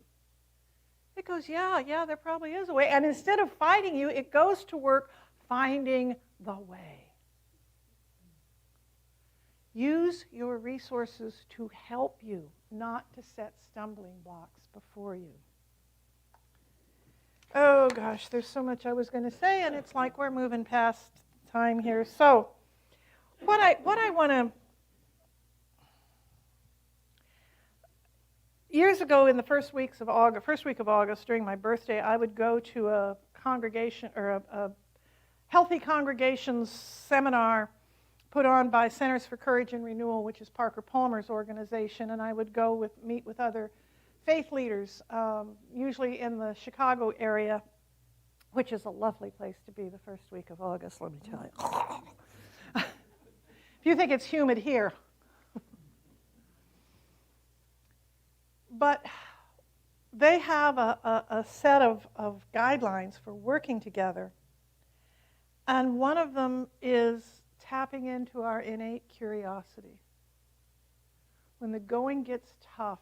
It goes, yeah, there probably is a way. And instead of fighting you, it goes to work finding the way. Use your resources to help you, not to set stumbling blocks before you. Oh gosh, there's so much I was going to say, and it's like we're moving past time here. So, what I want to, years ago in the first week of August, during my birthday, I would go to a congregation or a healthy congregations seminar put on by Centers for Courage and Renewal, which is Parker Palmer's organization, and I would go meet with other faith leaders, usually in the Chicago area, which is a lovely place to be the first week of August, let me tell you. If you think it's humid here. But they have a set of guidelines for working together, and one of them is tapping into our innate curiosity. When the going gets tough,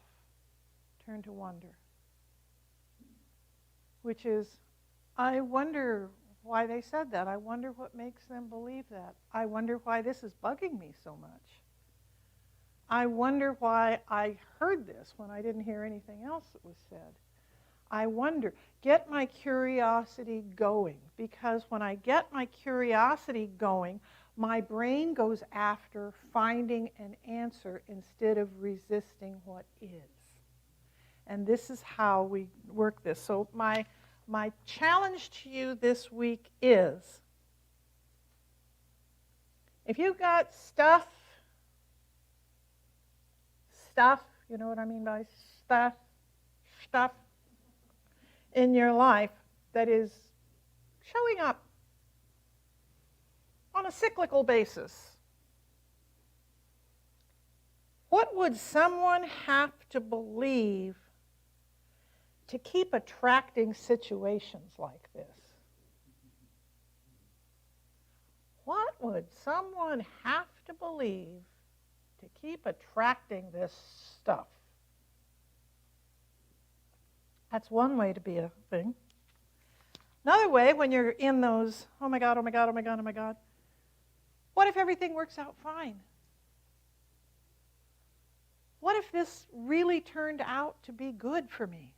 turn to wonder, which is, I wonder why they said that. I wonder what makes them believe that. I wonder why this is bugging me so much. I wonder why I heard this when I didn't hear anything else that was said. I wonder. Get my curiosity going, because when I get my curiosity going, my brain goes after finding an answer instead of resisting what is. And this is how we work this. So my challenge to you this week is, if you've got stuff, you know what I mean by stuff in your life that is showing up on a cyclical basis, what would someone have to believe to keep attracting situations like this? What would someone have to believe to keep attracting this stuff? That's one way to be a thing. Another way, when you're in those, oh my God, oh my God, oh my God, oh my God, what if everything works out fine? What if this really turned out to be good for me?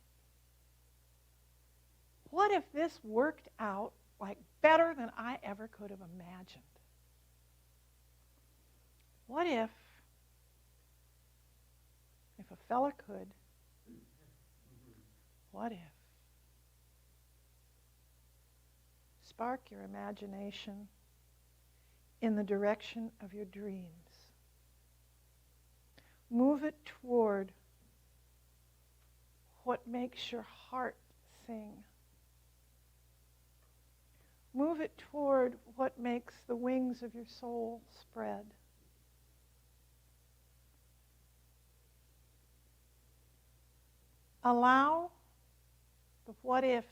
What if this worked out like better than I ever could have imagined? What if a fella could, what if? Spark your imagination in the direction of your dreams. Move it toward what makes your heart sing. Move it toward what makes the wings of your soul spread. Allow the what-ifs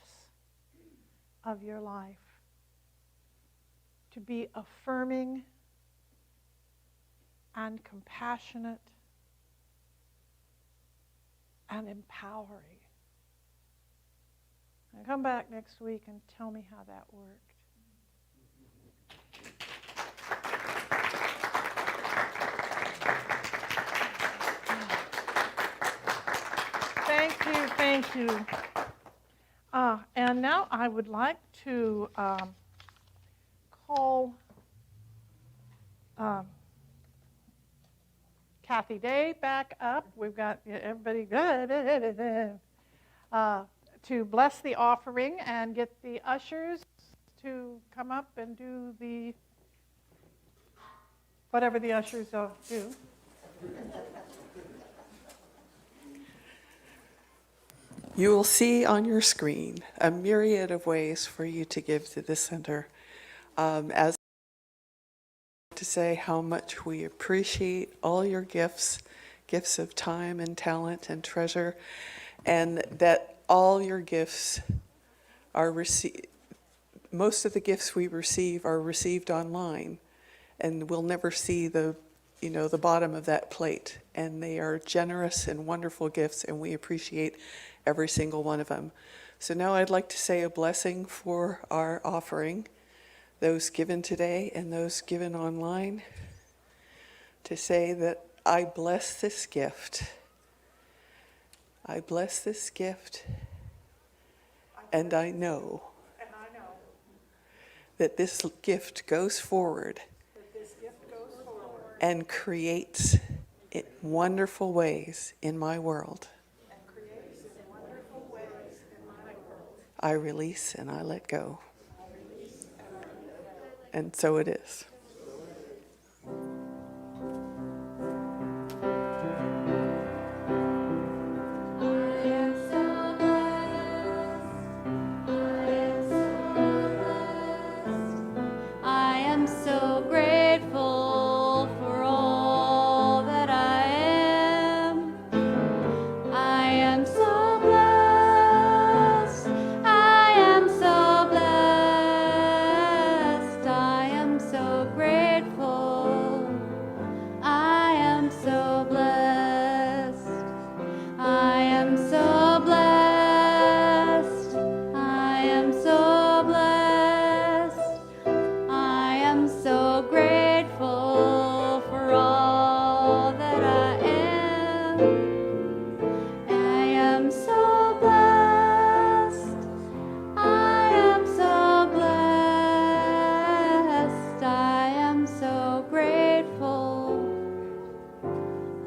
of your life to be affirming and compassionate and empowering. And come back next week and tell me how that worked. Thank you. And now I would like to call Kathy Day back up. We've got everybody to bless the offering and get the ushers to come up and do the whatever the ushers do. You will see on your screen a myriad of ways for you to give to this center. As to say how much we appreciate all your gifts of time and talent and treasure, and that all your gifts are received. Most of the gifts we receive are received online, and we'll never see the bottom of that plate. And they are generous and wonderful gifts, and we appreciate every single one of them. So now I'd like to say a blessing for our offering, those given today and those given online, to say that I bless this gift. I bless this gift, and I know that this gift goes forward and creates wonderful ways in my world. I release and I let go. And so it is. I am so grateful for all that I am. I am so blessed. I am so blessed. I am so grateful. I am so blessed. I am so blessed. I am so blessed. I am so grateful for all that I am. I am so blessed. I am so blessed. I am so grateful.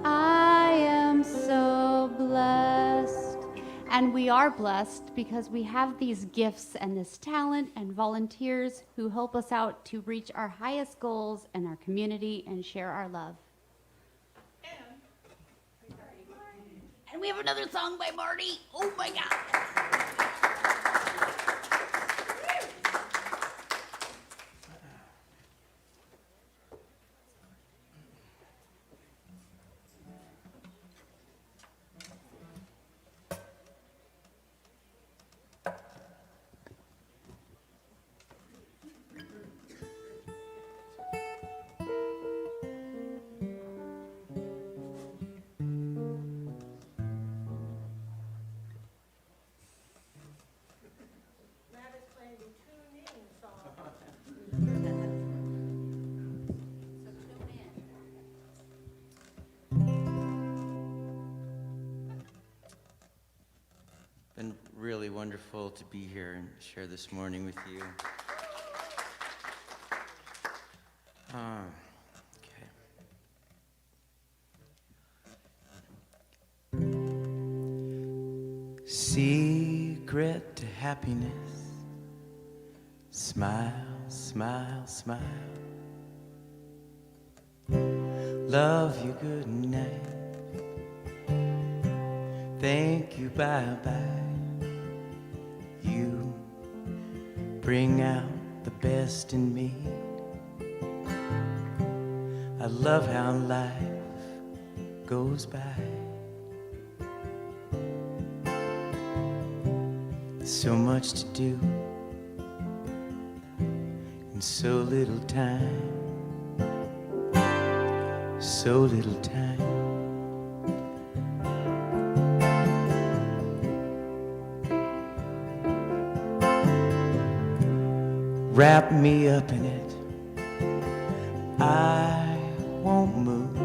I am so blessed. And we are blessed because we have these gifts and this talent and volunteers who help us out to reach our highest goals in our community and share our love. And we have another song by Marty. Oh my God. Been really wonderful to be here and share this morning with you. Okay. Secret to happiness. Smile, smile, smile. love you good night. Thank you, bye-bye. You bring out the best in me. I love how life goes by. So much to do and so little time. So little time. Wrap me up in it. I won't move.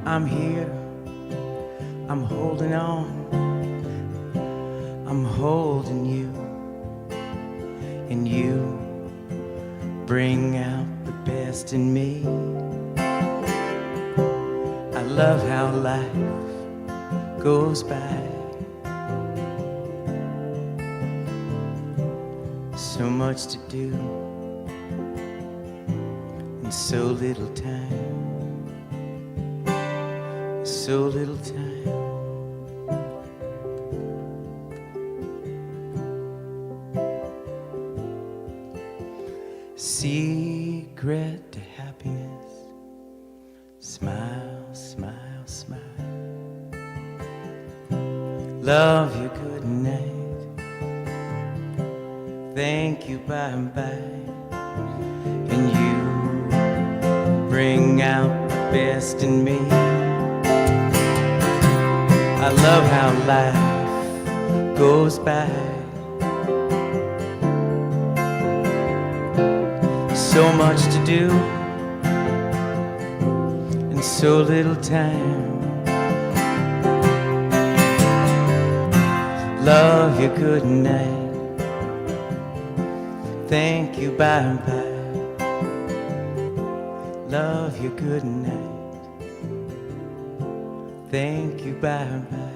I'm here. I'm holding on. I'm holding you. And you bring out the best in me. I love how life goes by. So much to do and so little time. So little time. Secret to happiness. Smile, smile, smile. Love you good night. Thank you, bye-bye. And you bring out the best in me. I love how life goes by. So much to do and so little time. Love you good night. Thank you, bye-bye. Love you good night. Thank you, bye-bye.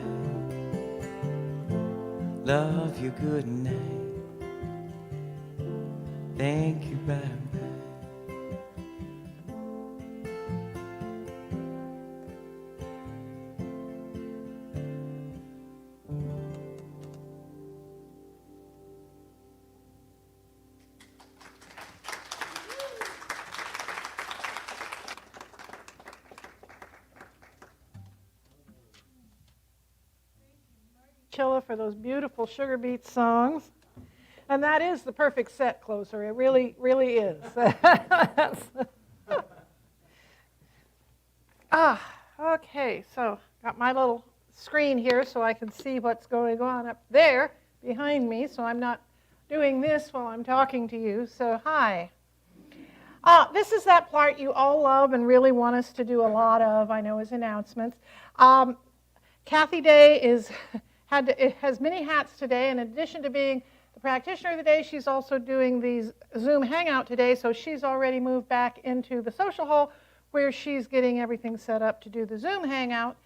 Love you good night. Thank you, bye-bye. Csle for those beautiful sugar beet songs. And that is the perfect set closer. It really, really is. Okay, so got my little screen here so I can see what's going on up there behind me, so I'm not doing this while I'm talking to you. So hi. This is that part you all love and really want us to do a lot of, I know, as announcements. Kathy Day has many hats today. In addition to being the practitioner of the day, she's also doing these Zoom Hangout today, so she's already moved back into the social hall where she's getting everything set up to do the Zoom Hangout.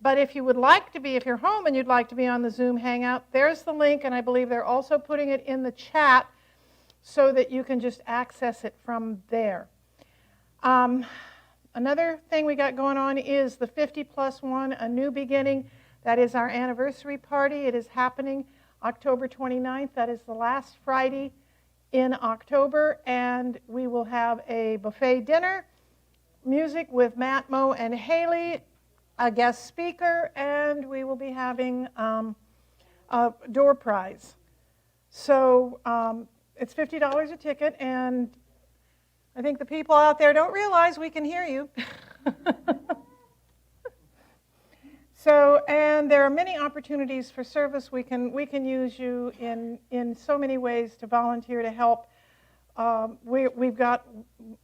But if you would like to be, if you're home and you'd like to be on the Zoom Hangout, there's the link, and I believe they're also putting it in the chat so that you can just access it from there. Another thing we got going on is the 50+1, A New Beginning. That is our anniversary party. It is happening October 29th. That is the last Friday in October, and we will have a buffet dinner, music with Matt, Mo, and Haley, a guest speaker, and we will be having a door prize. So it's $50 a ticket, and I think the people out there don't realize we can hear you. So, and there are many opportunities for service. We can use you in so many ways to volunteer to help. We've got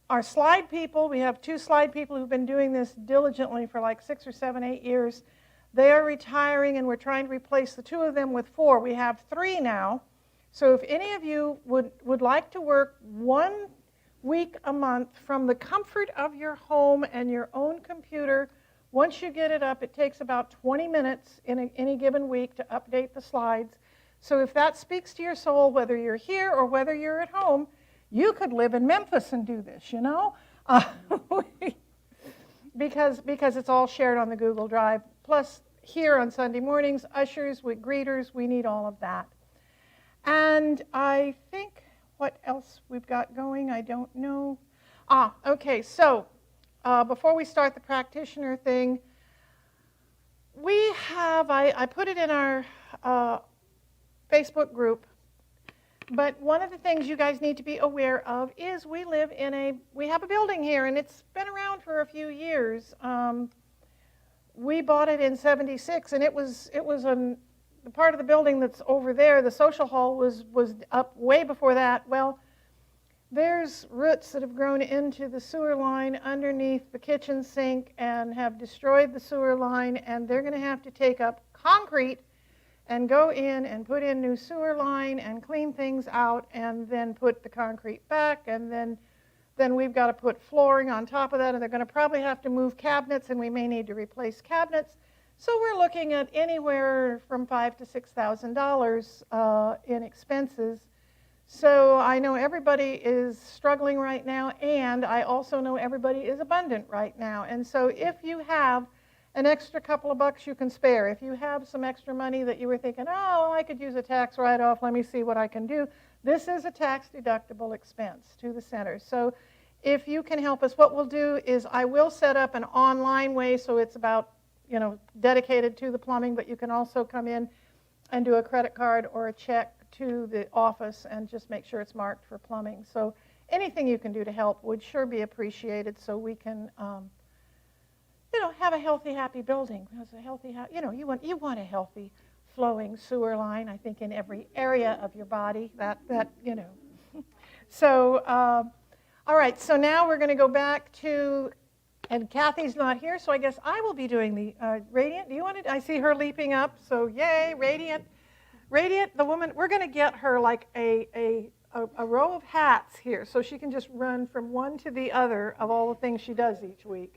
our slide people. We have 2 slide people who've been doing this diligently for like 6 or 7, 8 years. They are retiring, and we're trying to replace the 2 of them with 4. We have 3 now. So if any of you would like to work 1 week a month from the comfort of your home and your own computer, once you get it up, it takes about 20 minutes in any given week to update the slides. So if that speaks to your soul, whether you're here or whether you're at home, you could live in Memphis and do this, you know? because it's all shared on the Google Drive. Plus, here on Sunday mornings, ushers with greeters, we need all of that. And I think what else we've got going, I don't know. Okay, so before we start the practitioner thing, we have, I put it in our Facebook group, but one of the things you guys need to be aware of is we have a building here, and it's been around for a few years. We bought it in '76, and it was the part of the building that's over there, the social hall, was up way before that. Well, there's roots that have grown into the sewer line underneath the kitchen sink and have destroyed the sewer line, and they're going to have to take up concrete and go in and put in new sewer line and clean things out and then put the concrete back, and then we've got to put flooring on top of that, and they're going to probably have to move cabinets, and we may need to replace cabinets. So we're looking at anywhere from $5,000 to $6,000 in expenses. So I know everybody is struggling right now, and I also know everybody is abundant right now. And so if you have an extra couple of bucks you can spare, if you have some extra money that you were thinking, oh, I could use a tax write-off, let me see what I can do, this is a tax-deductible expense to the center. So if you can help us, what we'll do is I will set up an online way, so it's about, dedicated to the plumbing, but you can also come in and do a credit card or a check to the office and just make sure it's marked for plumbing. So anything you can do to help would sure be appreciated, so we can, have a healthy, happy building. Because a healthy, you want a healthy, flowing sewer line, I think, in every area of your body. So, all right. So now we're going to go back to, and Kathy's not here, so I guess I will be doing the Radiant. Do you want to? I see her leaping up. So yay, Radiant. Radiant, the woman. We're going to get her like a row of hats here, so she can just run from one to the other of all the things she does each week.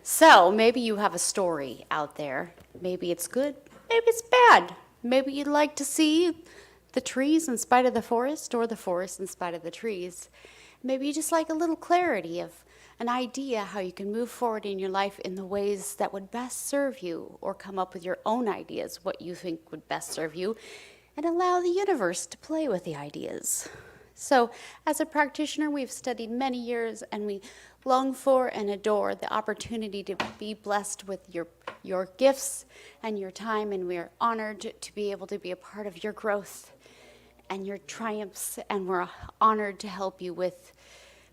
So maybe you have a story out there. Maybe it's good, maybe it's bad. Maybe you'd like to see the trees in spite of the forest, or the forest in spite of the trees. Maybe you just like a little clarity of an idea how you can move forward in your life in the ways that would best serve you, or come up with your own ideas, what you think would best serve you, and allow the universe to play with the ideas. So as a practitioner, we've studied many years, and we long for and adore the opportunity to be blessed with your gifts and your time, and we are honored to be able to be a part of your growth and your triumphs, and we're honored to help you with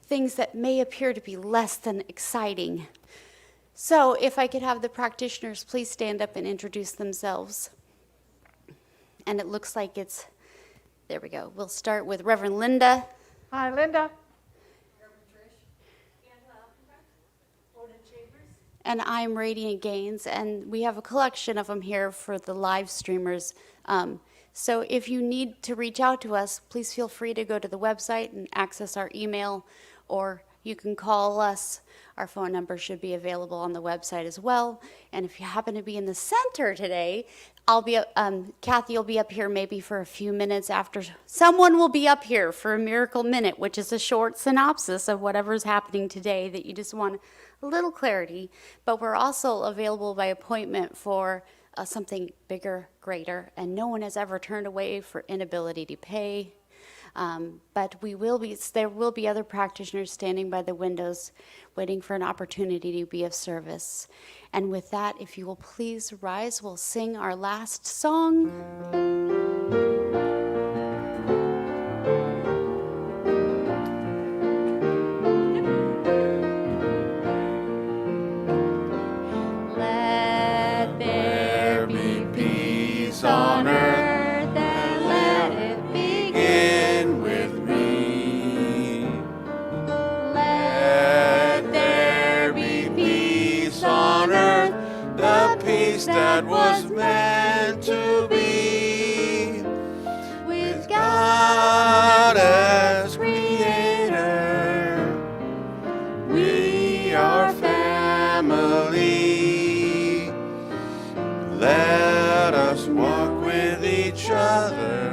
things that may appear to be less than exciting. So if I could have the practitioners please stand up and introduce themselves. And it looks like there we go. We'll start with Reverend Linda. Hi, Linda. And I'm Radiant Gaines, and we have a collection of them here for the live streamers. So if you need to reach out to us, please feel free to go to the website and access our email, or you can call us. Our phone number should be available on the website as well. And if you happen to be in the center today, Kathy will be up here maybe for a few minutes after. Someone will be up here for a Miracle Minute, which is a short synopsis of whatever's happening today that you just want a little clarity. But we're also available by appointment for something bigger, greater, and no one has ever turned away for inability to pay. But there will be other practitioners standing by the windows waiting for an opportunity to be of service. And with that, if you will please rise, we'll sing our last song. Let there be peace on earth, and let it begin with me. Let there be peace on earth, The peace that was meant to be, with God as creator. We are family. Let us walk with each other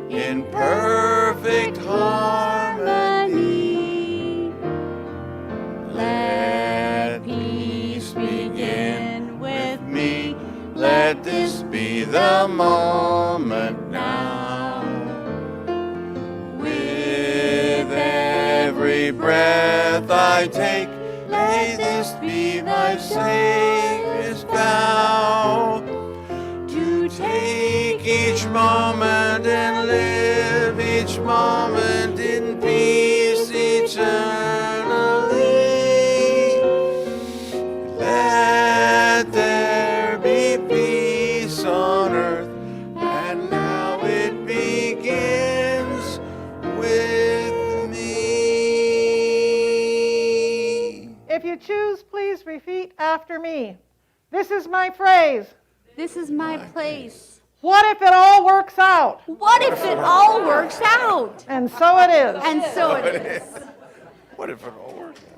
in perfect harmony. every breath I take. May this be my safest vow, to take each moment and live each moment in peace eternally. Let there be peace on earth, and now it begins with me. If you choose, please repeat after me. This is my phrase. This is my place. What if it all works out? What if it all works out? And so it is. And so it is. What if it all works out?